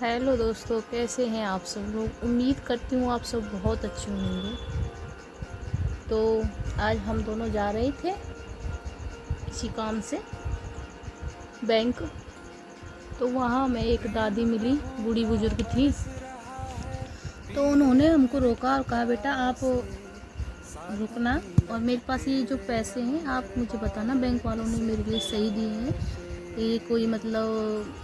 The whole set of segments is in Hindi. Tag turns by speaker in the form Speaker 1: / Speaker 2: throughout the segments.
Speaker 1: हेलो दोस्तों, कैसे हैं आप सब लोग। उम्मीद करती हूँ आप सब बहुत अच्छे होंगे। तो आज हम दोनों जा रहे थे किसी काम से बैंक। तो वहाँ हमें एक दादी मिली, बूढ़ी बुजुर्ग थी। तो उन्होंने हमको रोका और कहा, बेटा आप रुकना और मेरे पास ये जो पैसे हैं आप मुझे बताना, बैंक वालों ने मेरे लिए सही दिए हैं, ये कोई मतलब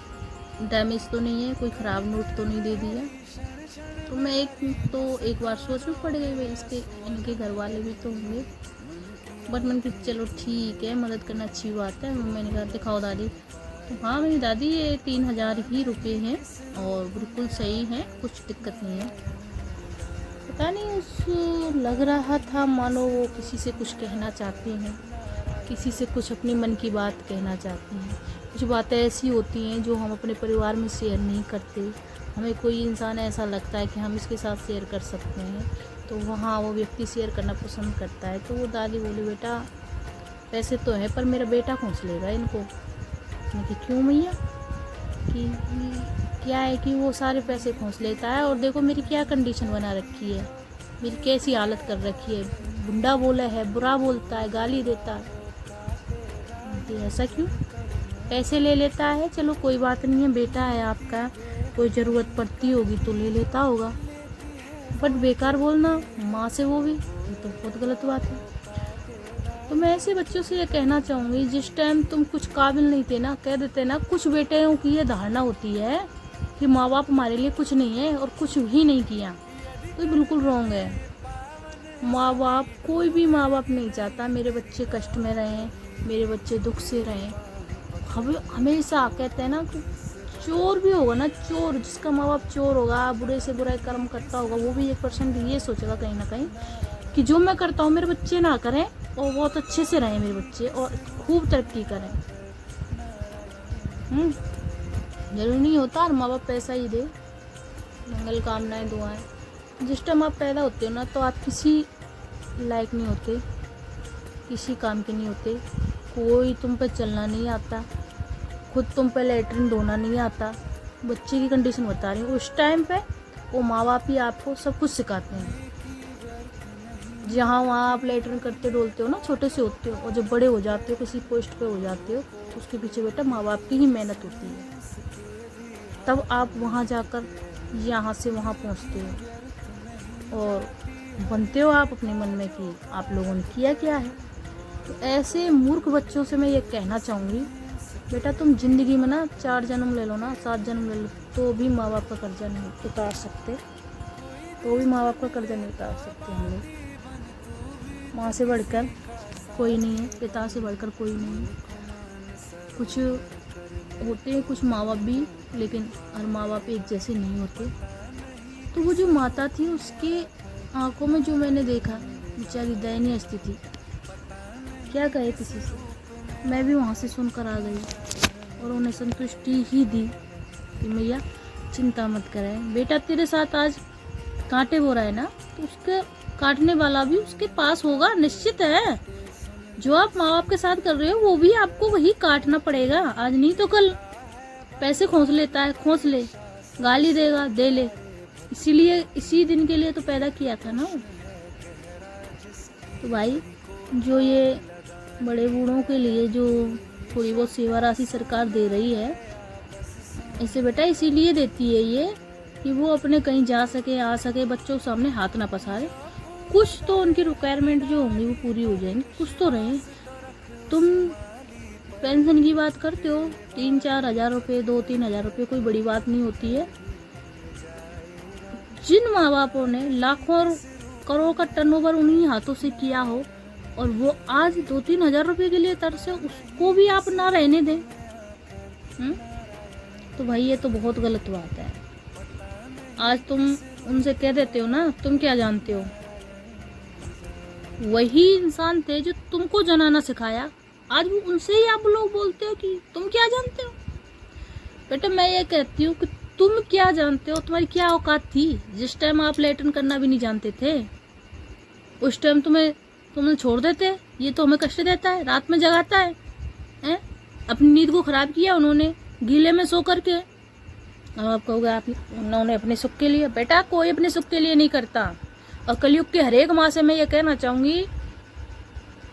Speaker 1: डैमेज तो नहीं है, कोई ख़राब नोट तो नहीं दे दिया। तो मैं एक बार सोच में पड़ गई, भाई इसके इनके घर वाले भी तो होंगे। बट मैंने कहा चलो ठीक है, मदद करना अच्छी बात है। मैंने कहा दिखाओ दादी। तो हाँ मेरी दादी, ये 3,000 ही रुपए हैं और बिल्कुल सही हैं, कुछ दिक्कत नहीं है। पता नहीं उस लग रहा था मानो वो किसी से कुछ कहना चाहती हैं, किसी से कुछ अपनी मन की बात कहना चाहती हैं। कुछ बातें ऐसी होती हैं जो हम अपने परिवार में शेयर नहीं करते। हमें कोई इंसान ऐसा लगता है कि हम इसके साथ शेयर कर सकते हैं, तो वहाँ वो व्यक्ति शेयर करना पसंद करता है। तो वो दादी बोली, बेटा पैसे तो है पर मेरा बेटा खोस लेगा इनको। मैं कि क्यों मैया, कि क्या है कि वो सारे पैसे खोस लेता है, और देखो मेरी क्या कंडीशन बना रखी है, मेरी कैसी हालत कर रखी है। गुंडा बोला है, बुरा बोलता है, गाली देता है। ऐसा क्यों, पैसे ले लेता है, चलो कोई बात नहीं है, बेटा है आपका, कोई ज़रूरत पड़ती होगी तो ले लेता होगा। बट बेकार बोलना माँ से, वो भी ये तो बहुत गलत बात है। तो मैं ऐसे बच्चों से ये कहना चाहूँगी, जिस टाइम तुम कुछ काबिल नहीं थे ना, कह देते ना। कुछ बेटियों की ये धारणा होती है कि माँ बाप हमारे लिए कुछ नहीं है और कुछ भी नहीं किया, तो ये बिल्कुल रॉन्ग है। माँ बाप, कोई भी माँ बाप नहीं चाहता मेरे बच्चे कष्ट में रहें, मेरे बच्चे दुख से रहें। हमेशा कहते हैं ना कि चोर भी होगा ना, चोर जिसका माँ बाप चोर होगा, बुरे से बुरा कर्म करता होगा, वो भी 1% ये सोचेगा कहीं ना कहीं कि जो मैं करता हूँ मेरे बच्चे ना करें, और बहुत अच्छे से रहें मेरे बच्चे और खूब तरक्की करें। जरूरी नहीं होता और माँ बाप पैसा ही दे, मंगल कामनाएं दुआएं। जिस टाइम आप पैदा होते हो ना, तो आप किसी लायक नहीं होते, किसी काम के नहीं होते। कोई तुम पे चलना नहीं आता, खुद तुम पे लेटरिन धोना नहीं आता। बच्चे की कंडीशन बता रही हूँ, उस टाइम पे वो माँ बाप ही आपको सब कुछ सिखाते हैं। जहाँ वहाँ आप लेटरिन करते डोलते हो ना, छोटे से होते हो, और जब बड़े हो जाते हो, किसी पोस्ट पे हो जाते हो, तो उसके पीछे बेटा माँ बाप की ही मेहनत होती है। तब आप वहाँ जाकर यहाँ से वहाँ पहुँचते हो और बनते हो आप अपने मन में कि आप लोगों ने किया क्या है। तो ऐसे मूर्ख बच्चों से मैं ये कहना चाहूँगी, बेटा तुम ज़िंदगी में ना 4 जन्म ले लो ना, 7 जन्म ले लो, तो भी माँ बाप का कर्जा नहीं उतार सकते, तो भी माँ बाप का कर्जा नहीं उतार सकते हम लोग। माँ से बढ़कर कोई नहीं है, पिता से बढ़कर कोई नहीं है। कुछ होते हैं कुछ माँ बाप भी, लेकिन हर माँ बाप एक जैसे नहीं होते। तो वो जो माता थी, उसके आंखों में जो मैंने देखा, बेचारी दयनीय स्थिति, क्या कहे किसी से। मैं भी वहाँ से सुनकर आ गई और उन्हें संतुष्टि ही दी कि मैया चिंता मत करें, बेटा तेरे साथ आज कांटे हो रहा है ना, तो उसके काटने वाला भी उसके पास होगा, निश्चित है। जो आप माँ बाप के साथ कर रहे हो वो भी आपको वही काटना पड़ेगा, आज नहीं तो कल। पैसे खोस लेता है, खोस ले, गाली देगा, दे ले, इसीलिए इसी दिन के लिए तो पैदा किया था ना। तो भाई, जो ये बड़े बूढ़ों के लिए जो थोड़ी बहुत सेवा राशि सरकार दे रही है, इसे बेटा इसीलिए देती है ये कि वो अपने कहीं जा सके, आ सके, बच्चों के सामने हाथ ना पसारे। कुछ तो उनकी रिक्वायरमेंट जो होंगी वो पूरी हो जाएंगी, कुछ तो रहे। तुम पेंशन की बात करते हो, 3-4 हज़ार रुपये, 2-3 हज़ार रुपये कोई बड़ी बात नहीं होती है। जिन माँ बापों ने लाखों और करोड़ का टर्नओवर उन्हीं हाथों से किया हो, और वो आज 2-3 हज़ार रुपये के लिए तरसे, उसको भी आप ना रहने दें, तो भाई ये तो बहुत गलत बात है। आज तुम उनसे कह देते हो ना, तुम क्या जानते हो, वही इंसान थे जो तुमको जनाना सिखाया, आज वो उनसे ही आप लोग बोलते हो कि तुम क्या जानते हो। बेटा मैं ये कहती हूँ कि तुम क्या जानते हो, तुम्हारी क्या औकात थी। जिस टाइम आप लेटरिन करना भी नहीं जानते थे, उस टाइम तुमने छोड़ देते। ये तो हमें कष्ट देता है, रात में जगाता है? अपनी नींद को खराब किया उन्होंने, गीले में सो करके। अब आप कहोगे आप उन्होंने अपने सुख के लिए, बेटा कोई अपने सुख के लिए नहीं करता। और कलयुग के हर एक माँ से मैं ये कहना चाहूँगी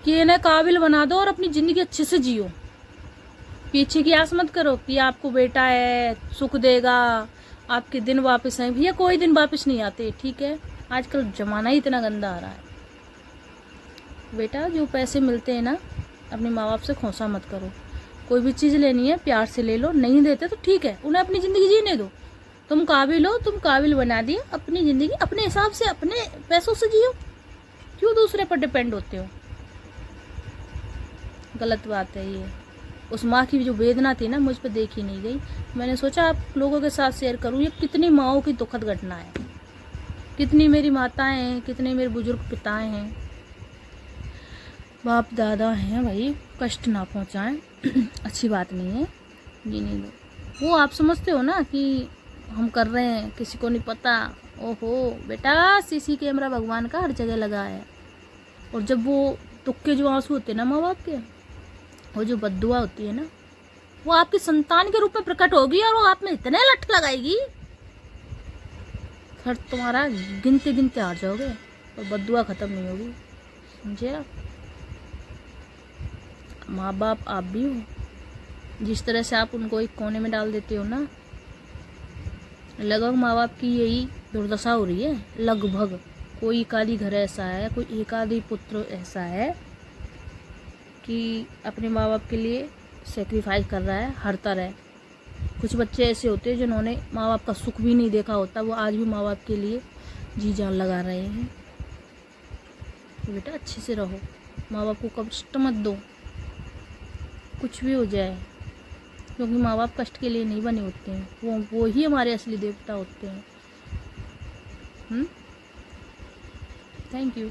Speaker 1: कि इन्हें काबिल बना दो और अपनी ज़िंदगी अच्छे से जियो। पीछे की आस मत करो कि आपको बेटा है सुख देगा, आपके दिन वापस आए। भैया कोई दिन वापस नहीं आते, ठीक है। आजकल ज़माना ही इतना गंदा आ रहा है। बेटा जो पैसे मिलते हैं ना, अपने माँ बाप से खोसा मत करो। कोई भी चीज़ लेनी है प्यार से ले लो, नहीं देते तो ठीक है, उन्हें अपनी ज़िंदगी जीने दो। तुम काबिल हो, तुम काबिल बना दिए, अपनी ज़िंदगी अपने हिसाब से अपने पैसों से जियो। क्यों दूसरे पर डिपेंड होते हो? गलत बात है ये। उस माँ की जो वेदना थी ना, मुझ पर देखी नहीं गई। मैंने सोचा आप लोगों के साथ शेयर करूँ। ये कितनी माँओं की दुखद घटना है, कितनी मेरी माताएं हैं, कितने मेरे बुजुर्ग पिताएं हैं, बाप दादा हैं, भाई कष्ट ना पहुँचाएं। अच्छी बात नहीं है, जीने दो। वो आप समझते हो ना कि हम कर रहे हैं, किसी को नहीं पता। ओहो बेटा, सीसी कैमरा भगवान का हर जगह लगा है। और जब वो दुख के जो आंसू होते हैं ना माँ बाप के, वो जो बद्दुआ होती है ना, वो आपकी संतान के रूप में प्रकट होगी और वो आप में इतने लठ लगाएगी, फिर तुम्हारा गिनते गिनते हार जाओगे और बद्दुआ खत्म नहीं होगी। समझे आप? माँ बाप आप भी हो। जिस तरह से आप उनको एक कोने में डाल देते हो ना, लगभग माँ बाप की यही दुर्दशा हो रही है। लगभग कोई एकाधी घर ऐसा है, कोई एकाधी पुत्र ऐसा है कि अपने माँ बाप के लिए सेक्रीफाइस कर रहा है हर तरह। कुछ बच्चे ऐसे होते हैं जिन्होंने माँ बाप का सुख भी नहीं देखा होता, वो आज भी माँ बाप के लिए जी जान लगा रहे हैं। तो बेटा अच्छे से रहो, माँ बाप को कष्ट मत दो, कुछ भी हो जाए, क्योंकि माँ बाप कष्ट के लिए नहीं बने होते हैं। वो ही हमारे असली देवता होते हैं। Thank you.